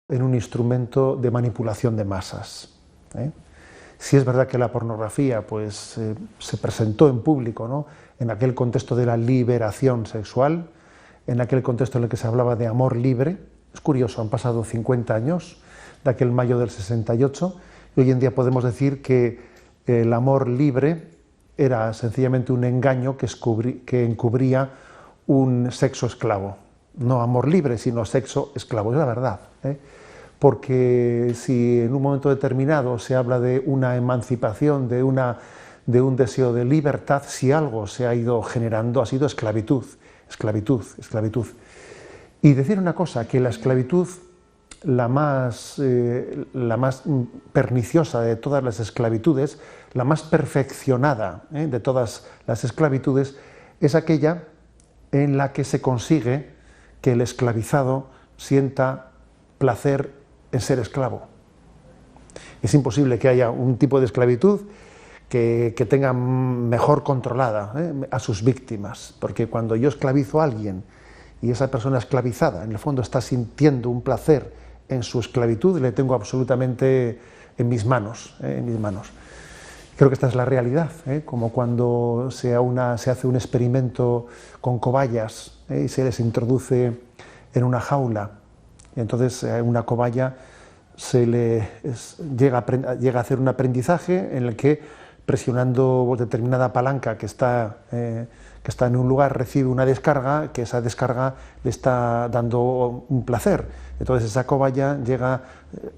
en un instrumento de manipulación de masas. Sí es verdad que la pornografía pues, se presentó en público, ¿no?, en aquel contexto de la liberación sexual, en aquel contexto en el que se hablaba de amor libre. Es curioso, han pasado 50 años de aquel mayo del 68 y hoy en día podemos decir que el amor libre era sencillamente un engaño que encubría un sexo esclavo. No amor libre, sino sexo esclavo, es la verdad. Porque si en un momento determinado se habla de una emancipación, de un deseo de libertad, si algo se ha ido generando ha sido esclavitud, esclavitud, esclavitud. Y decir una cosa, que la esclavitud, la más perniciosa de todas las esclavitudes, la más perfeccionada de todas las esclavitudes, es aquella en la que se consigue que el esclavizado sienta placer en ser esclavo. Es imposible que haya un tipo de esclavitud que tenga mejor controlada a sus víctimas, porque cuando yo esclavizo a alguien y esa persona esclavizada en el fondo está sintiendo un placer en su esclavitud, le tengo absolutamente en mis manos. Creo que esta es la realidad, como cuando se hace un experimento con cobayas y se les introduce en una jaula, y entonces una cobaya llega a hacer un aprendizaje en el que, presionando determinada palanca que está en un lugar, recibe una descarga, que esa descarga le está dando un placer. Entonces esa cobaya llega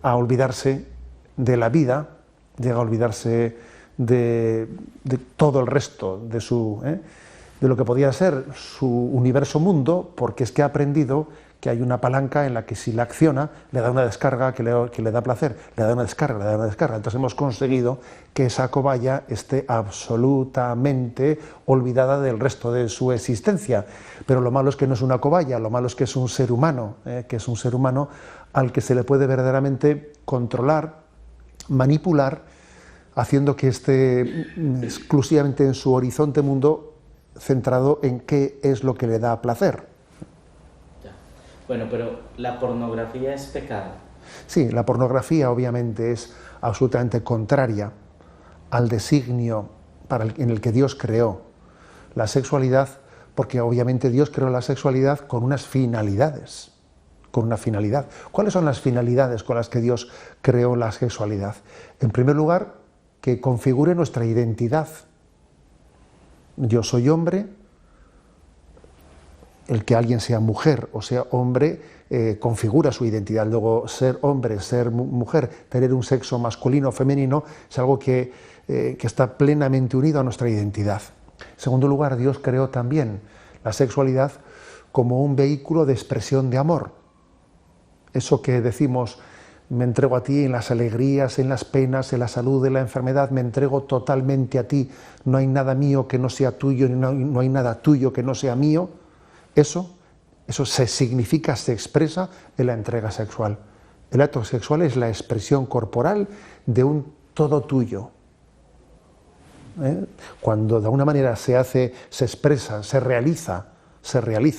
a olvidarse de la vida, llega a olvidarse de todo el resto de lo que podía ser su universo mundo, porque es que ha aprendido que hay una palanca en la que si la acciona le da una descarga que le da placer, le da una descarga, le da una descarga. Entonces hemos conseguido que esa cobaya esté absolutamente olvidada del resto de su existencia. Pero lo malo es que no es una cobaya, lo malo es que es un ser humano, al que se le puede verdaderamente controlar, manipular, haciendo que esté exclusivamente en su horizonte mundo centrado en qué es lo que le da placer. Bueno, pero ¿la pornografía es pecado? Sí, la pornografía obviamente es absolutamente contraria al designio en el que Dios creó la sexualidad, porque obviamente Dios creó la sexualidad con unas finalidades, con una finalidad. ¿Cuáles son las finalidades con las que Dios creó la sexualidad? En primer lugar, que configure nuestra identidad. Yo soy hombre. El que alguien sea mujer o sea hombre configura su identidad. Luego, ser hombre, ser mujer, tener un sexo masculino o femenino es algo que está plenamente unido a nuestra identidad. En segundo lugar, Dios creó también la sexualidad como un vehículo de expresión de amor. Eso que decimos, me entrego a ti en las alegrías, en las penas, en la salud, en la enfermedad, me entrego totalmente a ti, no hay nada mío que no sea tuyo, no hay nada tuyo que no sea mío. Eso se significa, se expresa en la entrega sexual. El acto sexual es la expresión corporal de un todo tuyo. Cuando de alguna manera se expresa, se realiza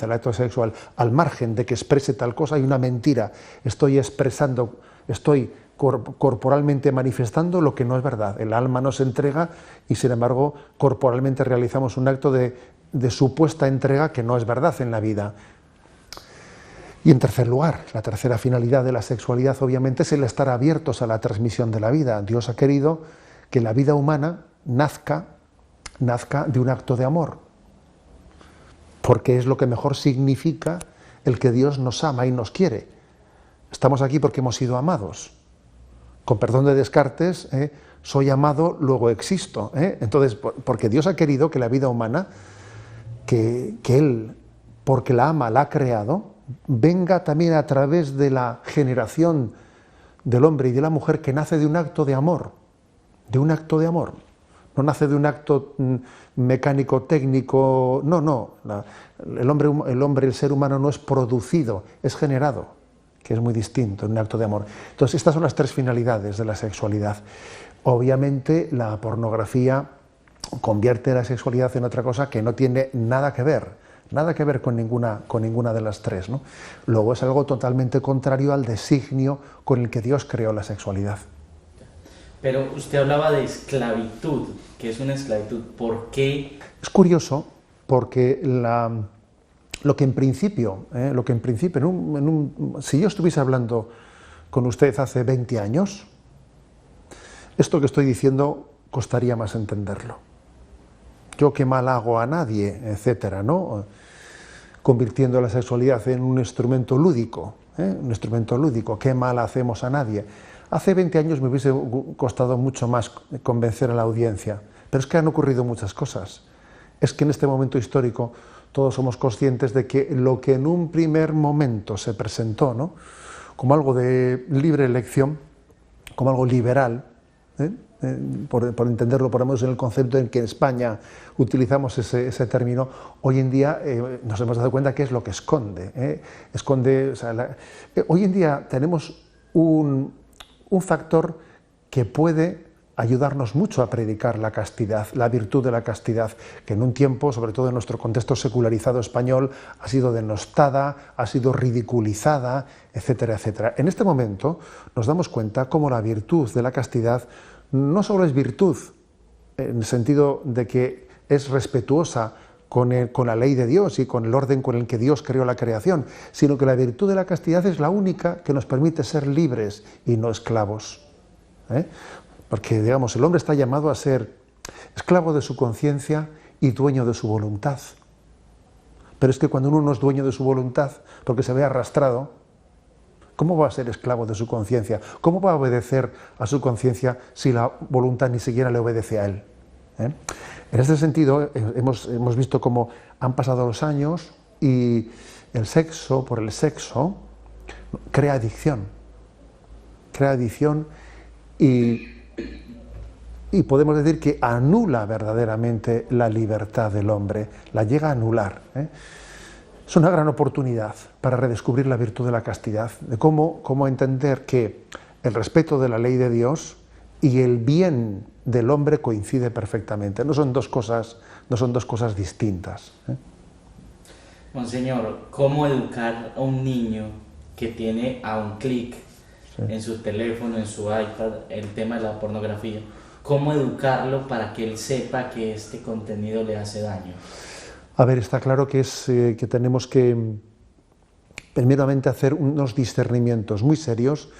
el acto sexual al margen de que exprese tal cosa, hay una mentira. Estoy expresando, estoy corporalmente manifestando lo que no es verdad. El alma no se entrega y sin embargo corporalmente realizamos un acto de supuesta entrega que no es verdad en la vida. Y en tercer lugar, la tercera finalidad de la sexualidad obviamente es el estar abiertos a la transmisión de la vida. Dios ha querido que la vida humana nazca de un acto de amor, porque es lo que mejor significa el que Dios nos ama y nos quiere. Estamos aquí porque hemos sido amados. Con perdón de Descartes, soy amado, luego existo. Entonces, porque Dios ha querido que la vida humana, que Él, porque la ama, la ha creado, venga también a través de la generación del hombre y de la mujer que nace de un acto de amor, no nace de un acto mecánico, técnico, no. El ser humano no es producido, es generado, que es muy distinto en un acto de amor. Entonces, estas son las tres finalidades de la sexualidad. Obviamente, la pornografía convierte la sexualidad en otra cosa que no tiene nada que ver. nada que ver con ninguna de las tres, ¿no? Luego es algo totalmente contrario al designio con el que Dios creó la sexualidad. Pero usted hablaba de esclavitud, que es una esclavitud. ¿Por qué? Es curioso porque lo que en principio, si yo estuviese hablando con usted hace 20 años, esto que estoy diciendo costaría más entenderlo. Yo qué mal hago a nadie, etcétera, ¿no? Convirtiendo la sexualidad en un instrumento lúdico, qué mal hacemos a nadie. Hace 20 años me hubiese costado mucho más convencer a la audiencia, pero es que han ocurrido muchas cosas. Es que en este momento histórico todos somos conscientes de que lo que en un primer momento se presentó, ¿no?, como algo de libre elección, como algo liberal, por entenderlo por lo menos en el concepto en que en España utilizamos ese término, hoy en día nos hemos dado cuenta que es lo que esconde. Hoy en día tenemos un factor que puede ayudarnos mucho a predicar la castidad, la virtud de la castidad, que en un tiempo, sobre todo en nuestro contexto secularizado español, ha sido denostada, ha sido ridiculizada, etcétera, etcétera. En este momento nos damos cuenta cómo la virtud de la castidad no solo es virtud, en el sentido de que es respetuosa con la ley de Dios y con el orden con el que Dios creó la creación, sino que la virtud de la castidad es la única que nos permite ser libres y no esclavos. Porque, digamos, el hombre está llamado a ser esclavo de su conciencia y dueño de su voluntad. Pero es que cuando uno no es dueño de su voluntad, porque se ve arrastrado, ¿cómo va a ser esclavo de su conciencia? ¿Cómo va a obedecer a su conciencia si la voluntad ni siquiera le obedece a él? En este sentido, hemos visto cómo han pasado los años y el sexo, por el sexo, crea adicción y podemos decir que anula verdaderamente la libertad del hombre, la llega a anular. Es una gran oportunidad para redescubrir la virtud de la castidad, de cómo entender que el respeto de la ley de Dios y el bien del hombre coincide perfectamente. No son dos cosas distintas. Monseñor, ¿cómo educar a un niño que tiene a un clic en su teléfono, en su iPad, el tema de la pornografía? ¿Cómo educarlo para que él sepa que este contenido le hace daño? A ver, está claro que tenemos que primeramente hacer unos discernimientos muy serios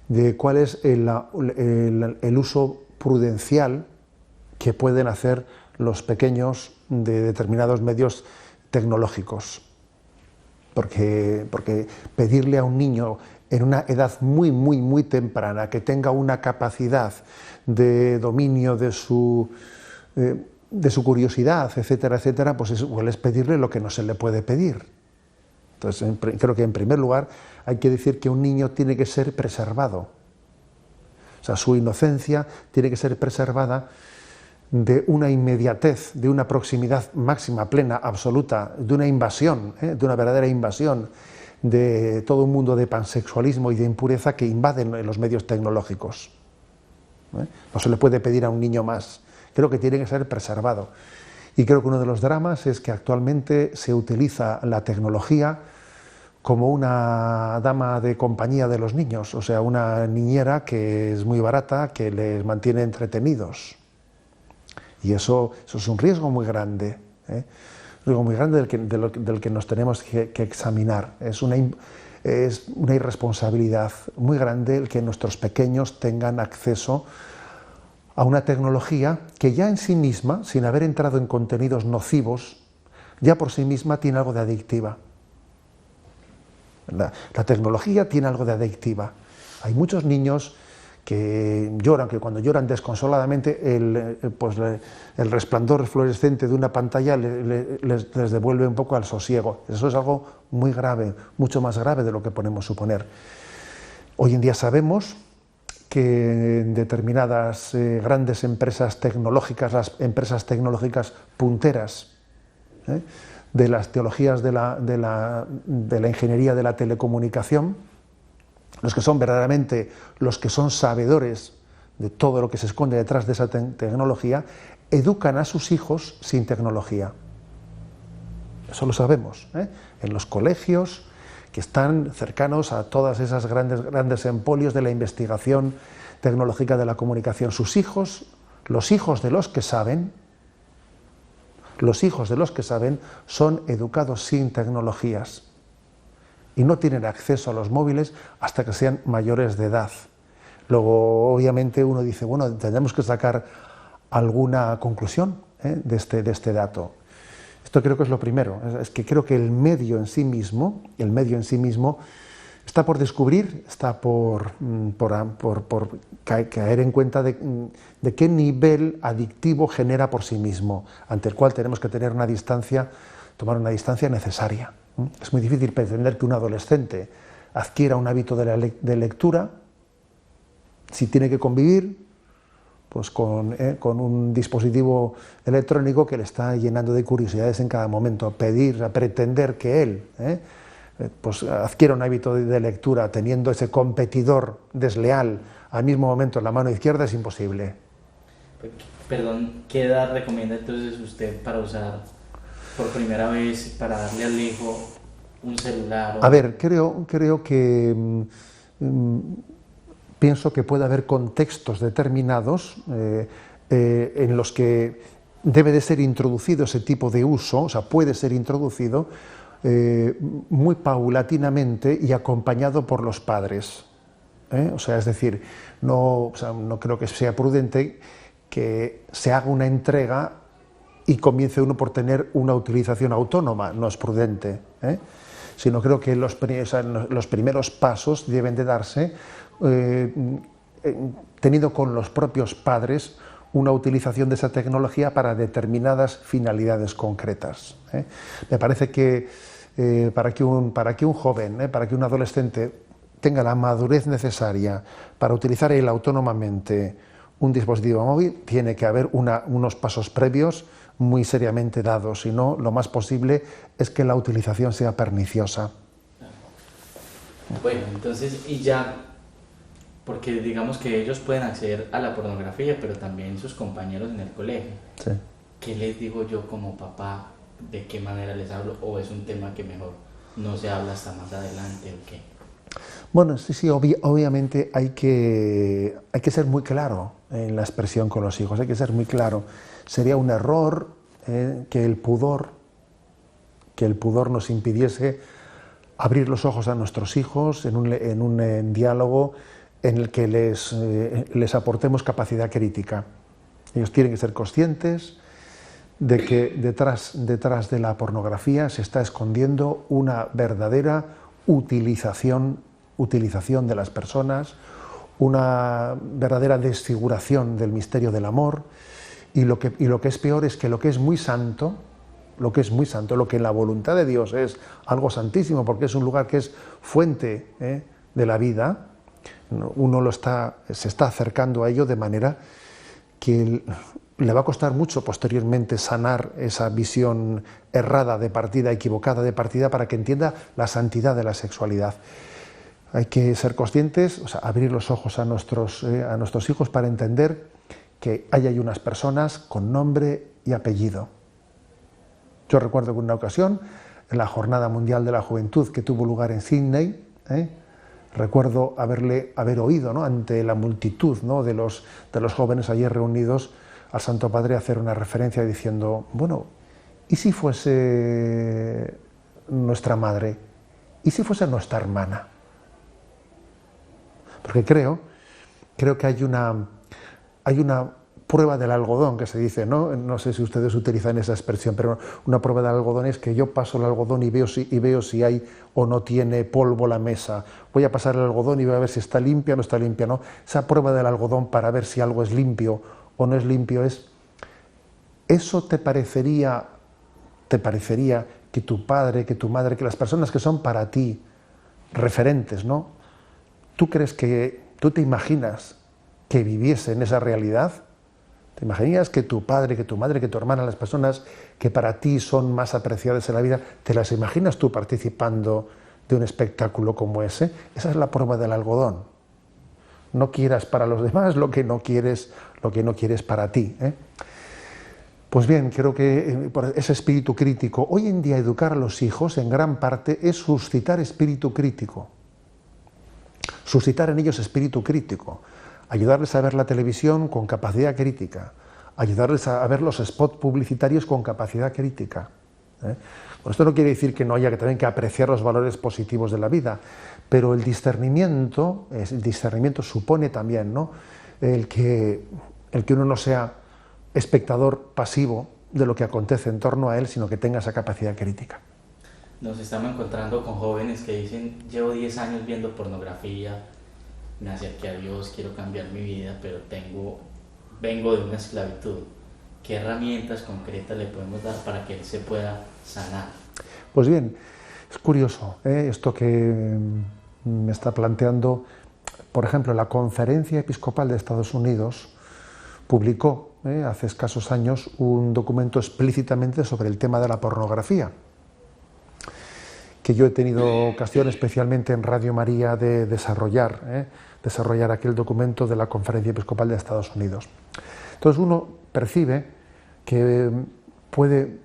de cuál es el uso prudencial que pueden hacer los pequeños de determinados medios tecnológicos. Porque pedirle a un niño en una edad muy, muy, muy temprana que tenga una capacidad de dominio de su curiosidad, etcétera, etcétera, pues es pedirle lo que no se le puede pedir. Entonces, creo que en primer lugar hay que decir que un niño tiene que ser preservado. O sea, su inocencia tiene que ser preservada de una inmediatez, de una proximidad máxima, plena, absoluta, de una invasión, de una verdadera invasión de todo un mundo de pansexualismo y de impureza que invaden los medios tecnológicos. No se le puede pedir a un niño más. Creo que tiene que ser preservado. Y creo que uno de los dramas es que actualmente se utiliza la tecnología como una dama de compañía de los niños, o sea, una niñera que es muy barata, que les mantiene entretenidos. Y eso es un riesgo muy grande, un riesgo muy grande del que nos tenemos que examinar. Es una irresponsabilidad muy grande el que nuestros pequeños tengan acceso a una tecnología que ya en sí misma, sin haber entrado en contenidos nocivos, ya por sí misma tiene algo de adictiva. La tecnología tiene algo de adictiva. Hay muchos niños que lloran, que cuando lloran desconsoladamente el resplandor fluorescente de una pantalla les devuelve un poco al sosiego. Eso es algo muy grave, mucho más grave de lo que podemos suponer. Hoy en día sabemos que en determinadas grandes empresas tecnológicas, las empresas tecnológicas punteras, de las teologías de la ingeniería de la telecomunicación, los que son verdaderamente los que son sabedores de todo lo que se esconde detrás de esa tecnología, educan a sus hijos sin tecnología. eso lo sabemos, en los colegios que están cercanos a todas esas grandes empolios de la investigación tecnológica de la comunicación. Sus hijos, los hijos de los que saben, son educados sin tecnologías y no tienen acceso a los móviles hasta que sean mayores de edad. Luego, obviamente, uno dice, bueno, tendremos que sacar alguna conclusión de este dato. Esto creo que es lo primero, es que creo que el medio en sí mismo está por descubrir, está por caer en cuenta de qué nivel adictivo genera por sí mismo, ante el cual tenemos que tener tomar una distancia necesaria. Es muy difícil pretender que un adolescente adquiera un hábito de lectura si tiene que convivir pues con un dispositivo electrónico que le está llenando de curiosidades en cada momento. Pretender que él pues adquiera un hábito de lectura teniendo ese competidor desleal al mismo momento en la mano izquierda es imposible. Perdón, ¿qué edad recomienda entonces usted para usar por primera vez, para darle al hijo un celular? A ver, creo que pienso que puede haber contextos determinados en los que debe de ser introducido ese tipo de uso, o sea, puede ser introducido muy paulatinamente y acompañado por los padres. O sea, es decir, no creo que sea prudente que se haga una entrega y comience uno por tener una utilización autónoma, no es prudente, sino creo que los primeros pasos deben de darse teniendo con los propios padres una utilización de esa tecnología para determinadas finalidades concretas. Me parece que para que un joven, para que un adolescente tenga la madurez necesaria para utilizar él autónomamente un dispositivo móvil, tiene que haber unos pasos previos muy seriamente dados, si no, lo más posible es que la utilización sea perniciosa. Bueno, entonces, y ya, porque digamos que ellos pueden acceder a la pornografía, pero también sus compañeros en el colegio. Sí. ¿Qué les digo yo como papá? ¿De qué manera les hablo? ¿O es un tema que mejor no se habla hasta más adelante o qué? Bueno, sí, obviamente hay que ser muy claro en la expresión con los hijos, hay que ser muy claro. Sería un error que el pudor nos impidiese abrir los ojos a nuestros hijos en un diálogo en el que les aportemos capacidad crítica. Ellos tienen que ser conscientes de que detrás de la pornografía se está escondiendo una verdadera utilización de las personas, una verdadera desfiguración del misterio del amor, y lo que es peor es que lo que es muy santo, lo que en la voluntad de Dios es algo santísimo, porque es un lugar que es fuente de la vida, uno se está acercando a ello de manera que le va a costar mucho posteriormente sanar esa visión errada de partida, equivocada de partida, para que entienda la santidad de la sexualidad. Hay que ser conscientes, o sea, abrir los ojos a nuestros hijos para entender que hay unas personas con nombre y apellido. Yo recuerdo que en una ocasión, en la Jornada Mundial de la Juventud que tuvo lugar en Sydney, recuerdo haber oído, ¿no?, ante la multitud, ¿no?, de los jóvenes allí reunidos, al Santo Padre hacer una referencia diciendo, bueno, ¿y si fuese nuestra madre? ¿Y si fuese nuestra hermana? Porque creo que hay una prueba del algodón que se dice, ¿no? No sé si ustedes utilizan esa expresión, pero una prueba del algodón es que yo paso el algodón y veo si hay o no tiene polvo la mesa. Voy a pasar el algodón y voy a ver si está limpia o no está limpia, ¿no? Esa prueba del algodón para ver si algo es limpio o no es limpio es, ¿eso te parecería que tu padre, que tu madre, que las personas que son para ti referentes, ¿no? ¿Tú te imaginas que viviese en esa realidad? ¿Te imaginas que tu padre, que tu madre, que tu hermana, las personas que para ti son más apreciadas en la vida, te las imaginas tú participando de un espectáculo como ese? Esa es la prueba del algodón. No quieras para los demás lo que no quieres para ti. Pues bien, creo que por ese espíritu crítico, hoy en día educar a los hijos en gran parte es suscitar espíritu crítico, suscitar en ellos espíritu crítico, ayudarles a ver la televisión con capacidad crítica, ayudarles a ver los spots publicitarios con capacidad crítica. Bueno, esto no quiere decir que no haya que también que apreciar los valores positivos de la vida, pero el discernimiento supone también, ¿no?, el que uno no sea espectador pasivo de lo que acontece en torno a él, sino que tenga esa capacidad crítica. Nos estamos encontrando con jóvenes que dicen, llevo 10 años viendo pornografía, me acerqué a Dios, quiero cambiar mi vida, pero vengo de una esclavitud. ¿Qué herramientas concretas le podemos dar para que él se pueda sanar? Pues bien, es curioso esto que me está planteando. Por ejemplo, la Conferencia Episcopal de Estados Unidos publicó hace escasos años un documento explícitamente sobre el tema de la pornografía, que yo he tenido ocasión, especialmente en Radio María, de desarrollar aquel documento de la Conferencia Episcopal de Estados Unidos. Entonces uno percibe que ocurre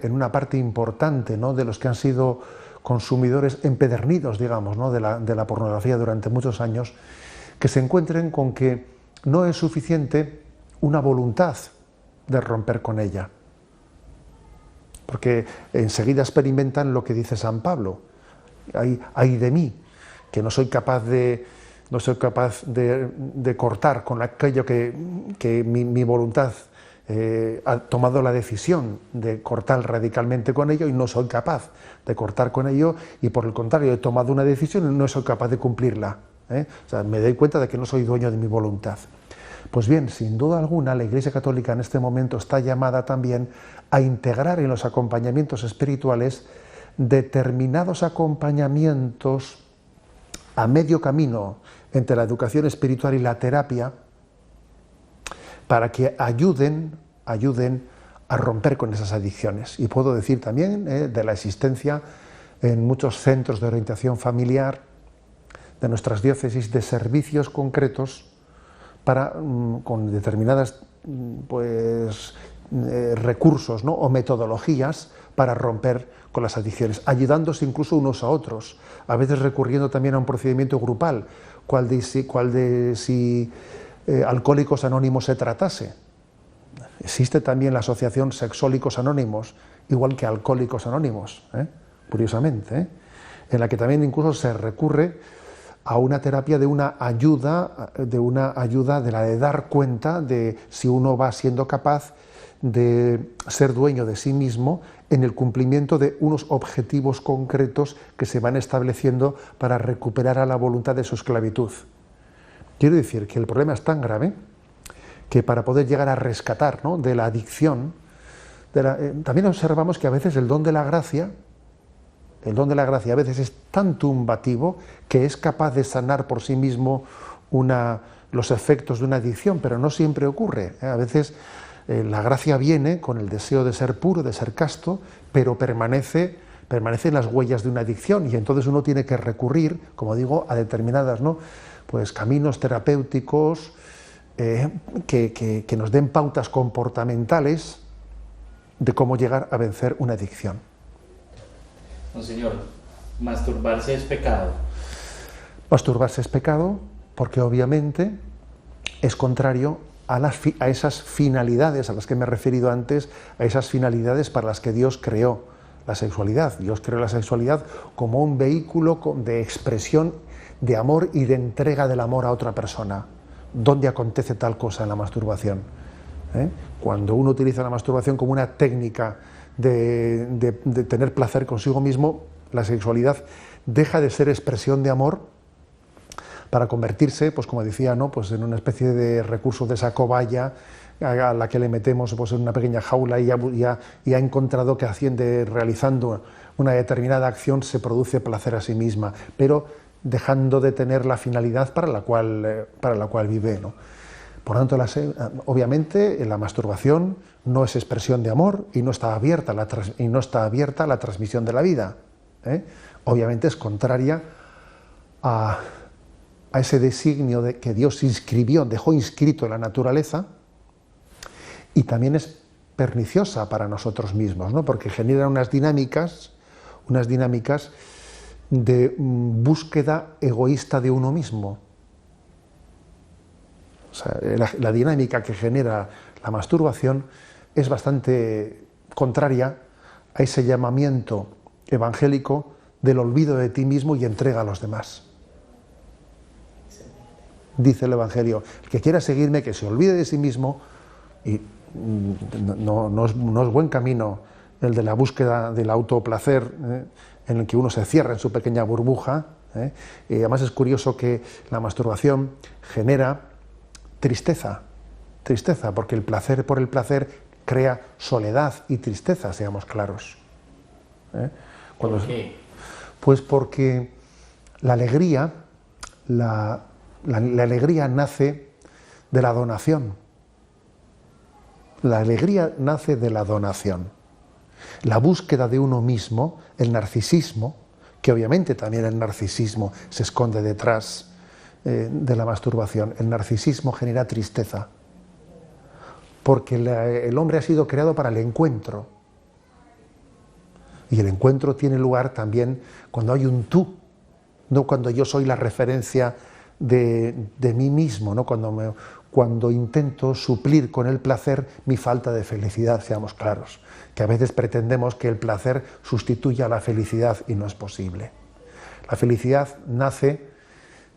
en una parte importante, ¿no?, de los que han sido consumidores empedernidos, digamos, ¿no?, de la pornografía durante muchos años, que se encuentren con que no es suficiente una voluntad de romper con ella. Porque enseguida experimentan lo que dice San Pablo: ay de mí, que no soy capaz de cortar con aquello que mi voluntad ha tomado la decisión de cortar radicalmente con ello, y no soy capaz de cortar con ello, y por el contrario he tomado una decisión y no soy capaz de cumplirla. O sea, me doy cuenta de que no soy dueño de mi voluntad. Pues bien, sin duda alguna, la Iglesia Católica en este momento está llamada también a integrar en los acompañamientos espirituales determinados acompañamientos a medio camino entre la educación espiritual y la terapia, para que ayuden a romper con esas adicciones. Y puedo decir también de la existencia en muchos centros de orientación familiar de nuestras diócesis de servicios concretos con determinadas recursos, ¿no?, o metodologías para romper con las adicciones, ayudándose incluso unos a otros, a veces recurriendo también a un procedimiento grupal, cual de si Alcohólicos Anónimos se tratase. Existe también la asociación Sexólicos Anónimos, igual que Alcohólicos Anónimos, curiosamente, en la que también incluso se recurre a una terapia de una ayuda de la de dar cuenta de si uno va siendo capaz de ser dueño de sí mismo en el cumplimiento de unos objetivos concretos que se van estableciendo para recuperar a la voluntad de su esclavitud. Quiero decir que el problema es tan grave que para poder llegar a rescatar, ¿no?, de la adicción, también observamos que a veces el don de la gracia a veces es tan tumbativo que es capaz de sanar por sí mismo los efectos de una adicción, pero no siempre ocurre. A veces la gracia viene con el deseo de ser puro, de ser casto, pero permanecen las huellas de una adicción, y entonces uno tiene que recurrir, como digo, a determinadas, ¿no?, caminos terapéuticos que nos den pautas comportamentales de cómo llegar a vencer una adicción. Monseñor, ¿masturbarse es pecado? Masturbarse es pecado porque obviamente es contrario a esas finalidades a las que me he referido antes, a esas finalidades para las que Dios creó la sexualidad. Dios creó la sexualidad como un vehículo de expresión de amor y de entrega del amor a otra persona. ¿Dónde acontece tal cosa en la masturbación? Cuando uno utiliza la masturbación como una técnica de tener placer consigo mismo, la sexualidad deja de ser expresión de amor para convertirse, pues como decía, ¿no?, pues en una especie de recurso de esa cobaya a la que le metemos pues en una pequeña jaula y ha encontrado que realizando una determinada acción se produce placer a sí misma, pero dejando de tener la finalidad para la cual vive, ¿no? Por lo tanto, obviamente la masturbación no es expresión de amor y no está abierta a la transmisión de la vida. Obviamente es contraria a ese designio que Dios dejó inscrito en la naturaleza, y también es perniciosa para nosotros mismos, ¿no? Porque genera unas dinámicas de búsqueda egoísta de uno mismo. O sea, la dinámica que genera la masturbación es bastante contraria a ese llamamiento evangélico del olvido de ti mismo y entrega a los demás. Dice el Evangelio, el que quiera seguirme, que se olvide de sí mismo, y no es buen camino el de la búsqueda del autoplacer, en el que uno se cierra en su pequeña burbuja. Y además es curioso que la masturbación genera tristeza, porque el placer por el placer crea soledad y tristeza, seamos claros. ¿Por qué? Pues porque la alegría nace de la donación. La alegría nace de la donación. La búsqueda de uno mismo, el narcisismo, que obviamente también el narcisismo se esconde detrás de la masturbación. El narcisismo genera tristeza, porque el hombre ha sido creado para el encuentro. Y el encuentro tiene lugar también cuando hay un tú, no cuando yo soy la referencia de mí mismo, ¿no? Cuando intento suplir con el placer mi falta de felicidad, seamos claros, que a veces pretendemos que el placer sustituya a la felicidad y no es posible. La felicidad nace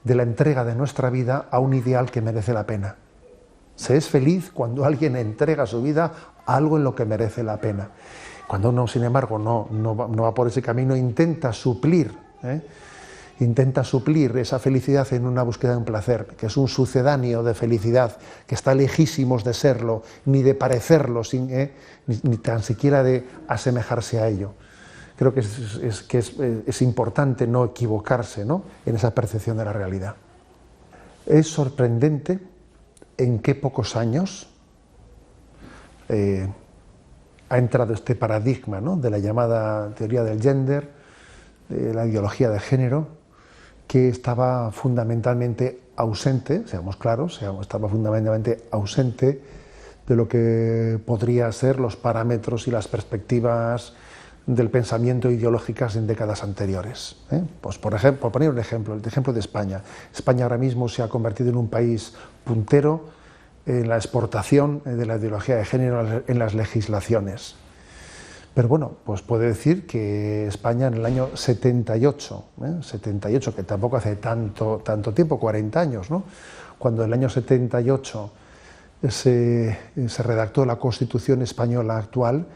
de la entrega de nuestra vida a un ideal que merece la pena. Se es feliz cuando alguien entrega su vida a algo en lo que merece la pena. Cuando uno, sin embargo, no va por ese camino, intenta suplir esa felicidad en una búsqueda de un placer, que es un sucedáneo de felicidad, que está lejísimos de serlo, ni de parecerlo, ni tan siquiera de asemejarse a ello. Creo que es importante no equivocarse, ¿no?, en esa percepción de la realidad. Es sorprendente en qué pocos años ha entrado este paradigma, ¿no?, de la llamada teoría del gender, de la ideología de género, que estaba fundamentalmente ausente, seamos claros, estaba fundamentalmente ausente de lo que podría ser los parámetros y las perspectivas del pensamiento ideológicas en décadas anteriores. Pues por ejemplo, por poner un ejemplo, el ejemplo de España. España ahora mismo se ha convertido en un país puntero en la exportación de la ideología de género en las legislaciones. Pero bueno, pues puede decir que España en el año 78, que tampoco hace tanto tiempo, 40 años, ¿no?, cuando en el año 78 se redactó la Constitución española actual,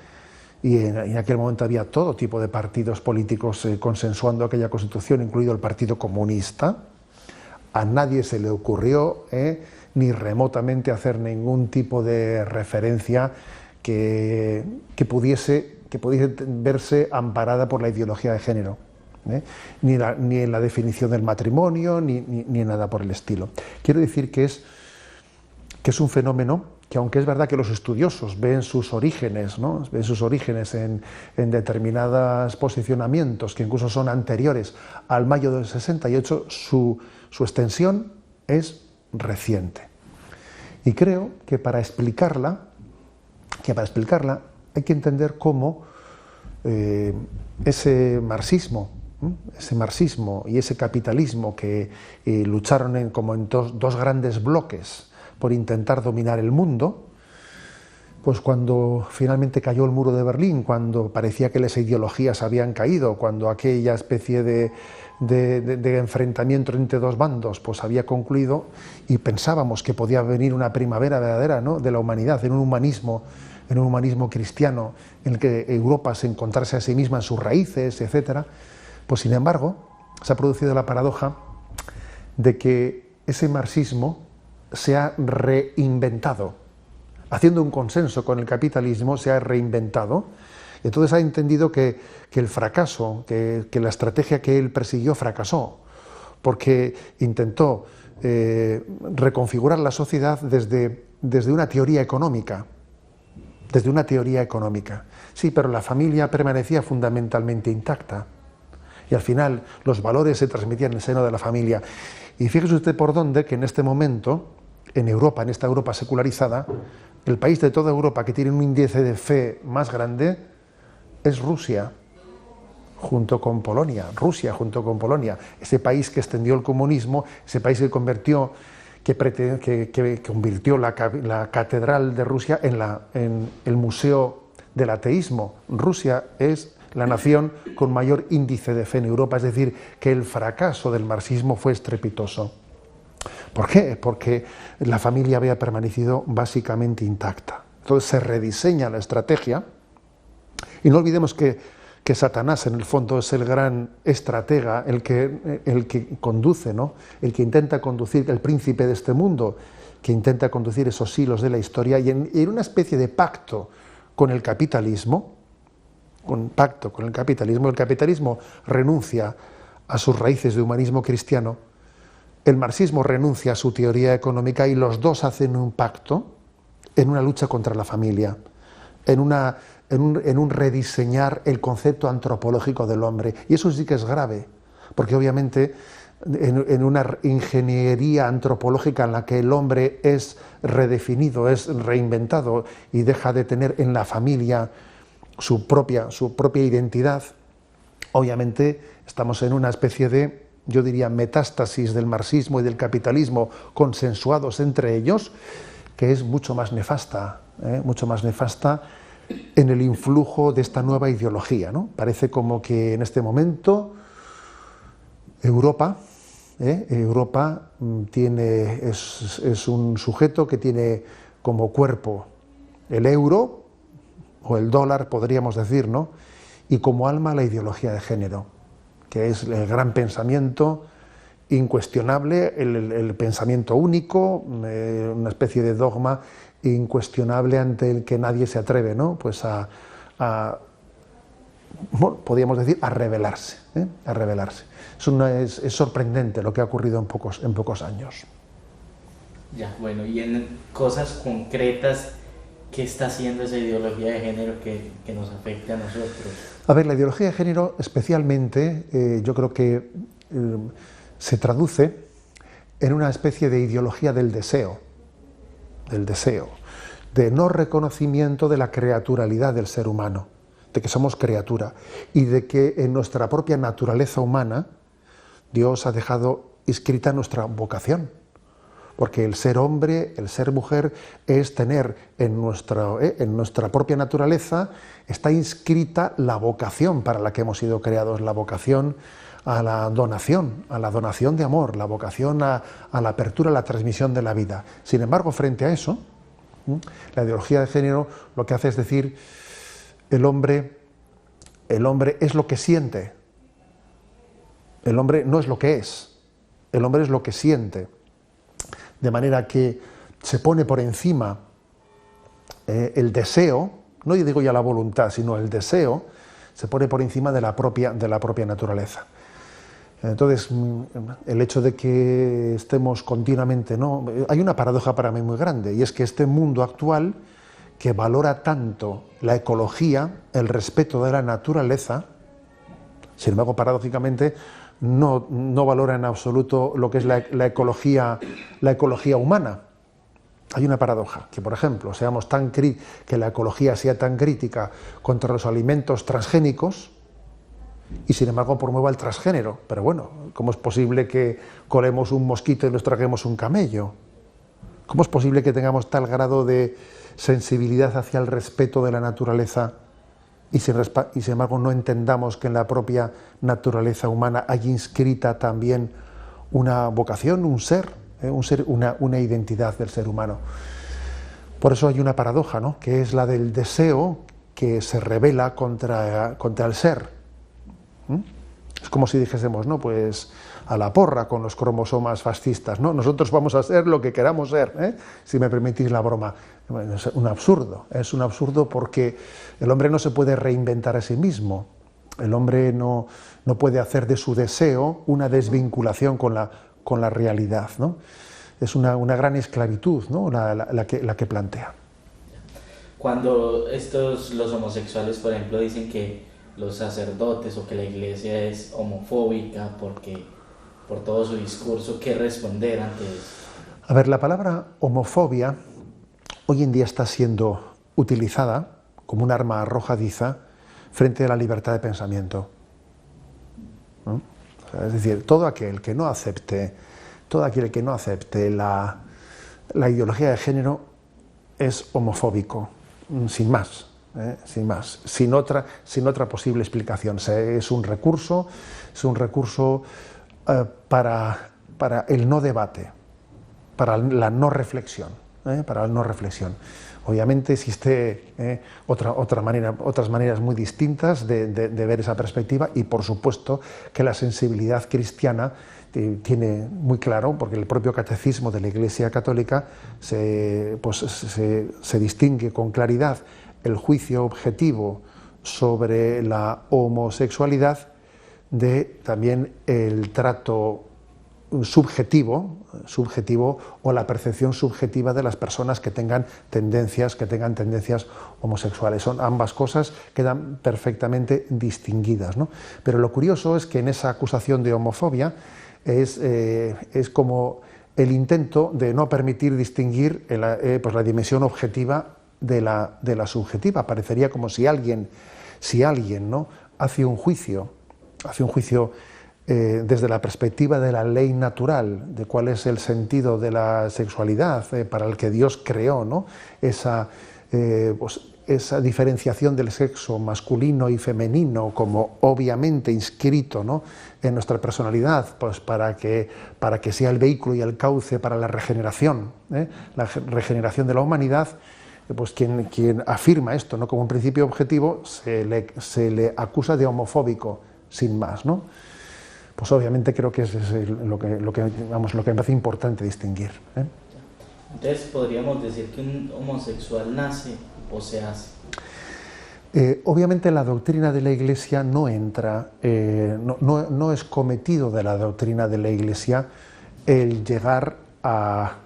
y en aquel momento había todo tipo de partidos políticos consensuando aquella Constitución, incluido el Partido Comunista. A nadie se le ocurrió ni remotamente hacer ningún tipo de referencia que pudiese verse amparada por la ideología de género, ni en la definición del matrimonio, ni en nada por el estilo. Quiero decir que es un fenómeno que, aunque es verdad que los estudiosos ven sus orígenes, ¿no?, en determinados posicionamientos que incluso son anteriores al mayo del 68, su extensión es reciente. Y creo que para explicarla hay que entender cómo ese marxismo y ese capitalismo que lucharon como en dos grandes bloques por intentar dominar el mundo, pues cuando finalmente cayó el muro de Berlín, cuando parecía que las ideologías habían caído, cuando aquella especie de enfrentamiento entre dos bandos pues había concluido, y pensábamos que podía venir una primavera verdadera, ¿no?, de la humanidad, en un humanismo cristiano en el que Europa se encontrase a sí misma en sus raíces, etc., pues sin embargo se ha producido la paradoja de que ese marxismo se ha reinventado, haciendo un consenso con el capitalismo, se ha reinventado. Entonces ha entendido que el fracaso, que la estrategia que él persiguió fracasó, porque intentó reconfigurar la sociedad desde una teoría económica. Sí, pero la familia permanecía fundamentalmente intacta. Y al final los valores se transmitían en el seno de la familia. Y fíjese usted por dónde que en este momento, en Europa, en esta Europa secularizada, el país de toda Europa que tiene un índice de fe más grande es Rusia, junto con Polonia. Rusia junto con Polonia, ese país que extendió el comunismo, ese país que convirtió la catedral de Rusia en el museo del ateísmo. Rusia es la nación con mayor índice de fe en Europa, es decir, que el fracaso del marxismo fue estrepitoso. ¿Por qué? Porque la familia había permanecido básicamente intacta. Entonces se rediseña la estrategia, y no olvidemos que Satanás en el fondo es el gran estratega, el que conduce, ¿no? El que intenta conducir, el príncipe de este mundo, que intenta conducir esos hilos de la historia, y en una especie de pacto con el capitalismo, el capitalismo renuncia a sus raíces de humanismo cristiano, el marxismo renuncia a su teoría económica, y los dos hacen un pacto en una lucha contra la familia, en un rediseñar el concepto antropológico del hombre. Y eso sí que es grave, porque obviamente en una ingeniería antropológica en la que el hombre es redefinido, es reinventado y deja de tener en la familia su propia identidad, obviamente estamos en una especie de, yo diría, metástasis del marxismo y del capitalismo consensuados entre ellos, que es mucho más nefasta en el influjo de esta nueva ideología, ¿no? Parece como que en este momento Europa es un sujeto que tiene como cuerpo el euro o el dólar, podríamos decir, ¿no? Y como alma la ideología de género, que es el gran pensamiento incuestionable, el pensamiento único, una especie de dogma incuestionable ante el que nadie se atreve, ¿no? Pues podríamos decir, a rebelarse, a rebelarse. Es sorprendente lo que ha ocurrido en pocos años. Ya, bueno, y en cosas concretas, ¿qué está haciendo esa ideología de género que nos afecte a nosotros? A ver, la ideología de género especialmente, yo creo que se traduce en una especie de ideología del deseo, de no reconocimiento de la creaturalidad del ser humano, de que somos criatura, y de que en nuestra propia naturaleza humana Dios ha dejado inscrita nuestra vocación. Porque el ser hombre, el ser mujer, es tener en nuestra propia naturaleza, está inscrita la vocación para la que hemos sido creados, la vocación a la donación de amor, la vocación a la apertura, a la transmisión de la vida. Sin embargo, frente a eso, la ideología de género lo que hace es decir, el hombre es lo que siente, el hombre no es lo que es, el hombre es lo que siente. De manera que se pone por encima el deseo, no yo digo ya la voluntad, sino el deseo, se pone por encima de la propia naturaleza. Entonces, el hecho de que estemos continuamente, ¿no? Hay una paradoja para mí muy grande, y es que este mundo actual, que valora tanto la ecología, el respeto de la naturaleza, sin embargo, paradójicamente, no valora en absoluto lo que es la ecología humana. Hay una paradoja, que por ejemplo, que la ecología sea tan crítica contra los alimentos transgénicos y sin embargo promueva el transgénero. Pero bueno, ¿cómo es posible que colemos un mosquito y nos traguemos un camello? ¿Cómo es posible que tengamos tal grado de sensibilidad hacia el respeto de la naturaleza y sin embargo no entendamos que en la propia naturaleza humana hay inscrita también una vocación, una identidad del ser humano? Por eso hay una paradoja, ¿no? Que es la del deseo que se rebela contra el ser. Es como si dijésemos, ¿no? Pues a la porra con los cromosomas fascistas, ¿no? Nosotros vamos a ser lo que queramos ser, si me permitís la broma. Bueno, es un absurdo porque el hombre no se puede reinventar a sí mismo. El hombre no puede hacer de su deseo una desvinculación con la realidad, ¿no? Es una gran esclavitud, ¿no? la que plantea. Cuando los homosexuales, por ejemplo, dicen que los sacerdotes o que la iglesia es homofóbica por todo su discurso, ¿qué responder ante eso? A ver, la palabra homofobia hoy en día está siendo utilizada como un arma arrojadiza frente a la libertad de pensamiento, ¿no? O sea, es decir, todo aquel que no acepte la ideología de género es homofóbico, sin más, sin otra posible explicación. Es un recurso para el no debate, para la no reflexión, Obviamente existe otras maneras muy distintas de ver esa perspectiva, y por supuesto que la sensibilidad cristiana tiene muy claro, porque el propio catecismo de la Iglesia Católica se distingue con claridad el juicio objetivo sobre la homosexualidad de también el trato subjetivo o la percepción subjetiva de las personas que tengan tendencias homosexuales. Ambas cosas quedan perfectamente distinguidas, ¿no? Pero lo curioso es que en esa acusación de homofobia es como el intento de no permitir distinguir la dimensión objetiva de la subjetiva. Parecería como si alguien, ¿no?, hace un juicio desde la perspectiva de la ley natural, de cuál es el sentido de la sexualidad para el que Dios creó, ¿no? Esa diferenciación del sexo masculino y femenino como obviamente inscrito, ¿no?, en nuestra personalidad, pues para que sea el vehículo y el cauce para la regeneración de la humanidad. Pues quien afirma esto, ¿no?, como un principio objetivo, se le acusa de homofóbico, sin más, ¿no? Pues obviamente creo que eso es lo que me parece importante distinguir, ¿eh? Entonces, ¿podríamos decir que un homosexual nace o se hace? Obviamente la doctrina de la Iglesia no entra, no es cometido de la doctrina de la Iglesia el llegar a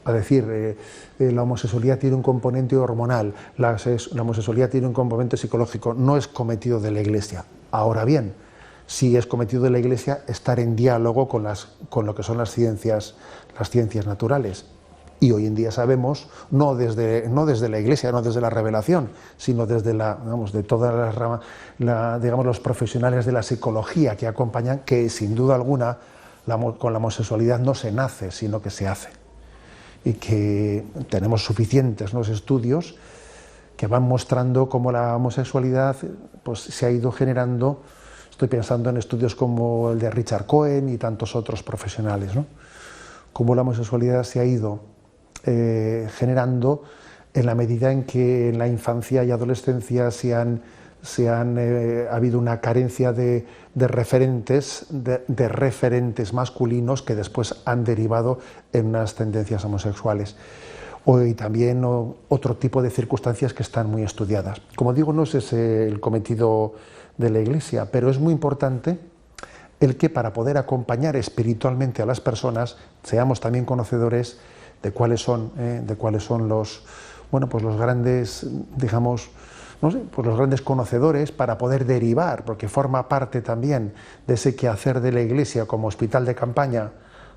decir la homosexualidad tiene un componente hormonal, la homosexualidad tiene un componente psicológico. No es cometido de la Iglesia. Ahora bien, sí es cometido de la Iglesia estar en diálogo con lo que son las ciencias naturales. Y hoy en día sabemos, no desde la Iglesia, no desde la revelación, sino desde de todas las ramas, los profesionales de la psicología que acompañan, que sin duda alguna con la homosexualidad no se nace, sino que se hace. Y que tenemos suficientes, ¿no?, estudios que van mostrando cómo la homosexualidad pues, se ha ido generando. Estoy pensando en estudios como el de Richard Cohen y tantos otros profesionales, ¿no? Cómo la homosexualidad se ha ido generando en la medida en que en la infancia y adolescencia ha habido una carencia de referentes masculinos que después han derivado en unas tendencias homosexuales. Y también otro tipo de circunstancias que están muy estudiadas. Como digo, no es ese el cometido de la Iglesia, pero es muy importante el que para poder acompañar espiritualmente a las personas seamos también conocedores de cuáles son los grandes, los grandes conocedores, para poder derivar, porque forma parte también de ese quehacer de la Iglesia como hospital de campaña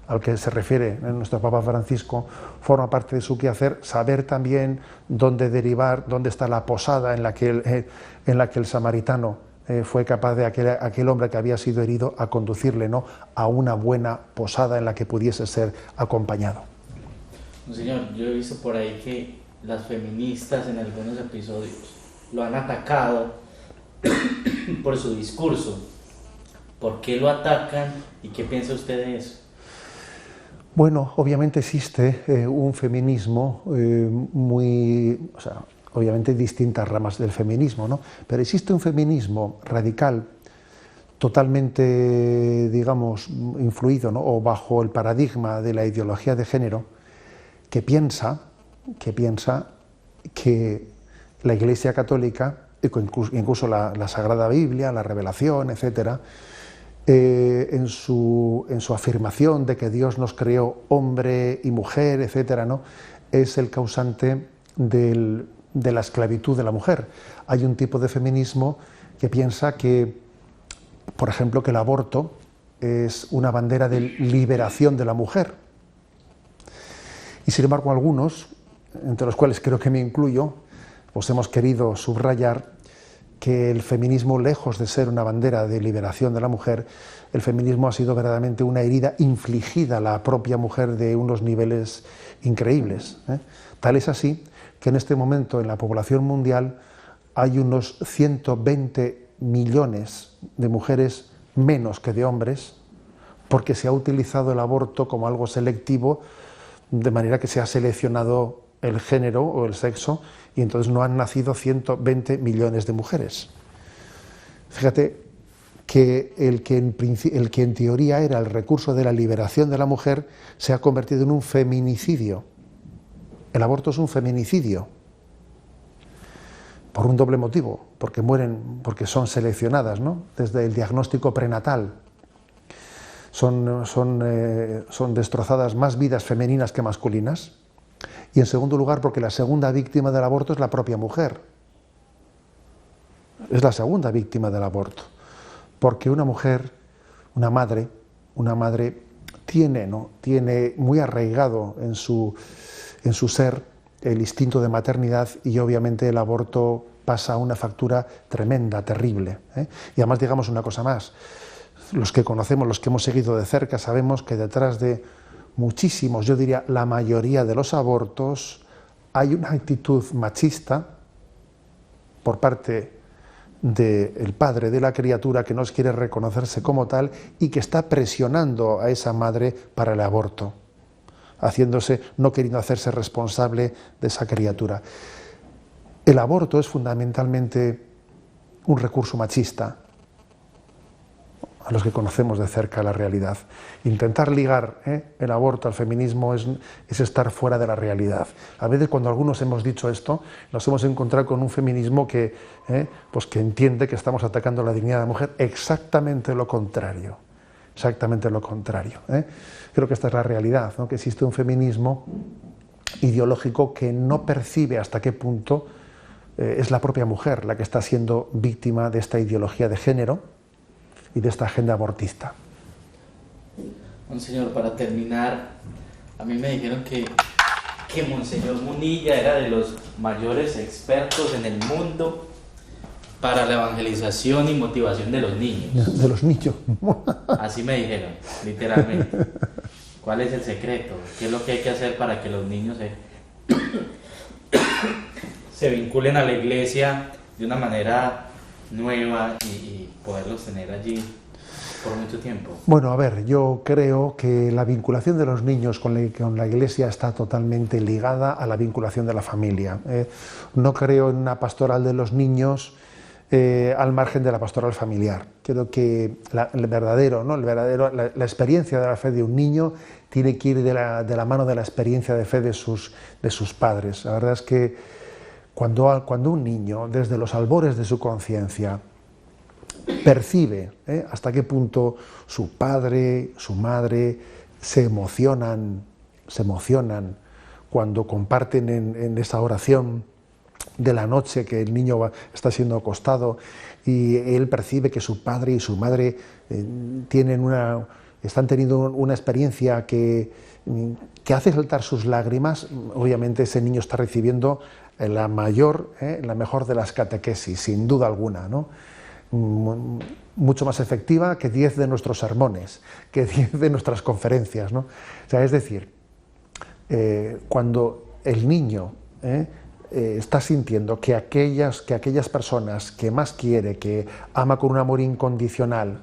al que se refiere nuestro Papa Francisco. Forma parte de su quehacer saber también dónde derivar, dónde está la posada en la que el samaritano fue capaz de aquel hombre que había sido herido a conducirle, ¿no?, a una buena posada en la que pudiese ser acompañado. Señor, yo he visto por ahí que las feministas en algunos episodios lo han atacado por su discurso. ¿Por qué lo atacan y qué piensa usted de eso? Bueno, obviamente existe un feminismo obviamente hay distintas ramas del feminismo, ¿no? Pero existe un feminismo radical, totalmente, influido, ¿no?, o bajo el paradigma de la ideología de género, que piensa que la Iglesia Católica, incluso la Sagrada Biblia, la Revelación, etcétera, en su afirmación de que Dios nos creó hombre y mujer, etcétera, ¿no?, es el causante de la esclavitud de la mujer. Hay un tipo de feminismo que piensa que, por ejemplo, que el aborto es una bandera de liberación de la mujer. Y sin embargo, algunos entre los cuales creo que me incluyo, pues hemos querido subrayar que el feminismo, lejos de ser una bandera de liberación de la mujer, el feminismo ha sido verdaderamente una herida infligida a la propia mujer de unos niveles increíbles. Tal es así que en este momento en la población mundial hay unos 120 millones de mujeres menos que de hombres, porque se ha utilizado el aborto como algo selectivo, de manera que se ha seleccionado el género o el sexo, y entonces no han nacido 120 millones de mujeres. Fíjate que el que en teoría era el recurso de la liberación de la mujer se ha convertido en un feminicidio. El aborto es un feminicidio, por un doble motivo, porque mueren, porque son seleccionadas, ¿no? Desde el diagnóstico prenatal. Son destrozadas más vidas femeninas que masculinas. Y en segundo lugar, porque la segunda víctima del aborto es la propia mujer. Es la segunda víctima del aborto. Porque una mujer, una madre tiene muy arraigado en su ser el instinto de maternidad, y obviamente el aborto pasa una factura tremenda, terrible. Y además, digamos una cosa más, los que conocemos, los que hemos seguido de cerca, sabemos que detrás de muchísimos, yo diría la mayoría de los abortos, hay una actitud machista por parte del padre de la criatura que no quiere reconocerse como tal y que está presionando a esa madre para el aborto, no queriendo hacerse responsable de esa criatura. El aborto es fundamentalmente un recurso machista, a los que conocemos de cerca la realidad. Intentar ligar el aborto al feminismo es estar fuera de la realidad. A veces, cuando algunos hemos dicho esto, nos hemos encontrado con un feminismo que entiende que estamos atacando la dignidad de la mujer. Exactamente lo contrario. Exactamente lo contrario. Creo que esta es la realidad, ¿no? Que existe un feminismo ideológico que no percibe hasta qué punto es la propia mujer la que está siendo víctima de esta ideología de género y de esta agenda abortista. Monseñor, para terminar, a mí me dijeron que Monseñor Munilla era de los mayores expertos en el mundo para la evangelización y motivación de los niños. De los niños. Así me dijeron, literalmente. ¿Cuál es el secreto? ¿Qué es lo que hay que hacer para que los niños se vinculen a la iglesia de una manera nueva y poderlos tener allí por mucho tiempo? Bueno, a ver, yo creo que la vinculación de los niños con la Iglesia está totalmente ligada a la vinculación de la familia. No creo en una pastoral de los niños al margen de la pastoral familiar. Creo que la experiencia de la fe de un niño tiene que ir de la mano de la experiencia de fe de sus padres. La verdad es que cuando un niño, desde los albores de su conciencia, percibe hasta qué punto su padre, su madre se emocionan cuando comparten en esa oración de la noche que el niño está siendo acostado, y él percibe que su padre y su madre están teniendo una experiencia que hace saltar sus lágrimas. Obviamente ese niño está recibiendo la mejor de las catequesis, sin duda alguna, ¿no? Mucho más efectiva que 10 de nuestros sermones, que 10 de nuestras conferencias, ¿no? O sea, es decir, cuando el niño está sintiendo que aquellas personas que más quiere, que ama con un amor incondicional,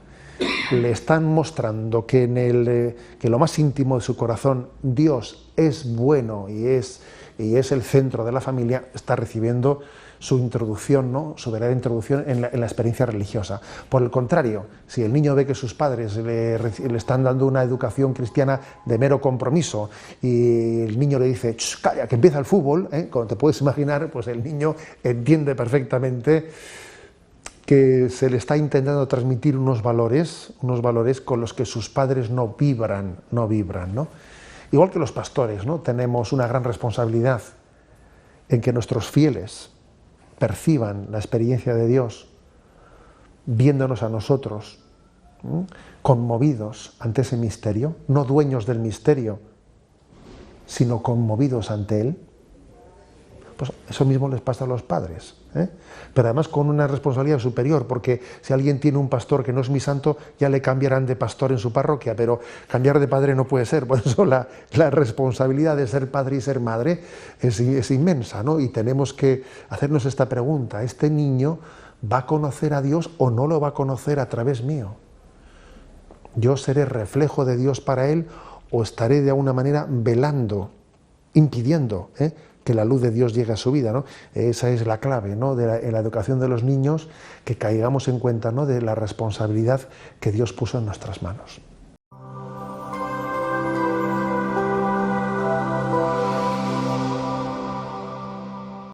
le están mostrando que que lo más íntimo de su corazón Dios es bueno y es el centro de la familia, está recibiendo su introducción, ¿no? Su verdadera introducción en la experiencia religiosa. Por el contrario, si el niño ve que sus padres le están dando una educación cristiana de mero compromiso y el niño le dice, calla, que empieza el fútbol, como te puedes imaginar, pues el niño entiende perfectamente que se le está intentando transmitir unos valores con los que sus padres no vibran, ¿no? Igual que los pastores, ¿no? Tenemos una gran responsabilidad en que nuestros fieles perciban la experiencia de Dios, viéndonos a nosotros, conmovidos ante ese misterio, no dueños del misterio, sino conmovidos ante él. Pues eso mismo les pasa a los padres, ¿eh? Pero además con una responsabilidad superior, porque si alguien tiene un pastor que no es mi santo, ya le cambiarán de pastor en su parroquia, pero cambiar de padre no puede ser. Por eso la responsabilidad de ser padre y ser madre es inmensa, ¿no? Y tenemos que hacernos esta pregunta: ¿este niño va a conocer a Dios o no lo va a conocer a través mío? ¿Yo seré reflejo de Dios para él o estaré de alguna manera velando, impidiendo que la luz de Dios llegue a su vida, ¿no? Esa es la clave, ¿no? En la educación de los niños, que caigamos en cuenta, ¿no?, de la responsabilidad que Dios puso en nuestras manos.